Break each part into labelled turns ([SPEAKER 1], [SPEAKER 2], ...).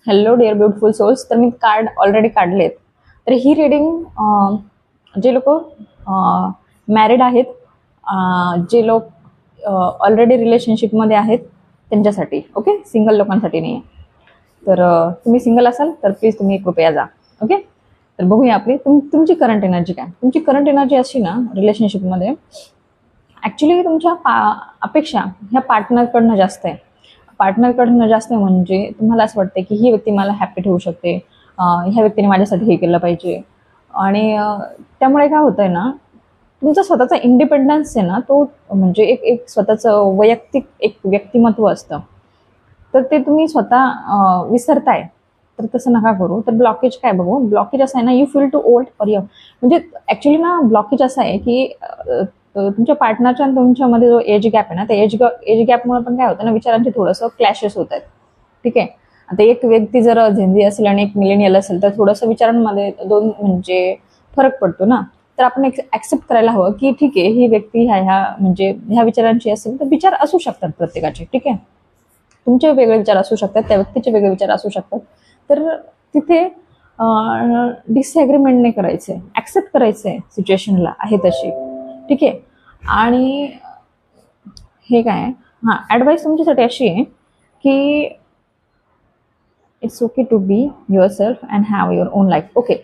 [SPEAKER 1] Hello dear beautiful souls. तर मी card already काढलेत. तर ही रिडिंग जे लोक मॅरिड आहेत, जे लोक ऑलरेडी रिलेशनशिपमध्ये आहेत त्यांच्यासाठी. ओके, सिंगल लोकांसाठी नाही आहे. तर तुम्ही सिंगल असाल तर प्लीज तुम्ही कृपया जा. ओके, तर बघूया आपली तुमची करंट एनर्जी काय. तुमची करंट एनर्जी अशी ना रिलेशनशिपमध्ये, ॲक्च्युली तुमच्या अपेक्षा ह्या पार्टनरकडनं जास्त आहे. पार्टनरकडनं जास्त आहे म्हणजे तुम्हाला असं वाटतं की ही व्यक्ती मला हॅपी ठेवू शकते, ह्या व्यक्तीने माझ्यासाठी हे केलं पाहिजे. आणि त्यामुळे काय होतंय ना, तुमचा स्वतःचा इंडिपेंडन्स आहे ना, तो म्हणजे एक एक स्वतःचं वैयक्तिक एक व्यक्तिमत्व असतं. तर ते तुम्ही स्वतः विसरताय. तर तसं नका करू. तर ब्लॉकेज काय बघू. ब्लॉकेज असं आहे ना, you feel too old for young. म्हणजे ॲक्च्युली ना ब्लॉकेज असं आहे की तुमच्या पार्टनरच्या आणि तुमच्यामध्ये जो एज गॅप आहे ना, त्या एज गॅपमुळे पण काय होतं ना, विचारांचे थोडंसं क्लॅशेस होत आहेत. ठीक आहे. आता एक व्यक्ती जर झेंझी असेल आणि एक मिलेनियल असेल तर थोडंसं विचारांमध्ये दोन म्हणजे फरक पडतो ना. तर आपण ऍक्सेप्ट करायला हवं की ठीक आहे, ही व्यक्ती ह्या म्हणजे ह्या विचारांची असेल तर विचार असू शकतात प्रत्येकाचे. ठीक आहे, तुमचे वेगळे विचार असू शकतात, त्या व्यक्तीचे वेगळे विचार असू शकतात. तर तिथे डिसएग्रीमेंट नाही करायचंय, ऍक्सेप्ट करायचंय सिच्युएशनला आहे तशी. ठीक आहे. आणि हे काय हां, ॲडवाईस तुमच्यासाठी अशी आहे की it's okay to be yourself and have your own life. Okay,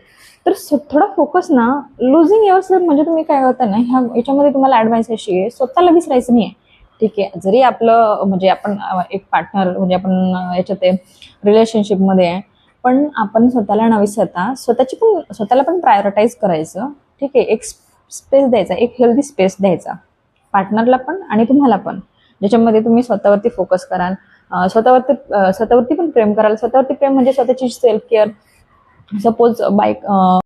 [SPEAKER 1] तर थोडा फोकस ना लुझिंग युअर सेल्फ म्हणजे तुम्ही काय करता ना, याच्यामध्ये तुम्हाला ॲडवाईस अशी आहे, स्वतःला विसरायचं नाही आहे. ठीक आहे, जरी आपलं म्हणजे आपण एक पार्टनर म्हणजे आपण याच्यात रिलेशनशिपमध्ये आहे, पण आपण स्वतःला न विसरता स्वतःला पण प्रायोरिटाईज करायचं. ठीक आहे, एक स्पेस द्यायचा, एक हेल्दी स्पेस द्यायचा पार्टनरला पण आणि तुम्हाला पण, ज्याच्यामध्ये तुम्ही स्वतःवरती फोकस कराल, स्वतःवरती पण प्रेम कराल. स्वतःवरती प्रेम म्हणजे स्वतःची सेल्फ केअर. Suppose bike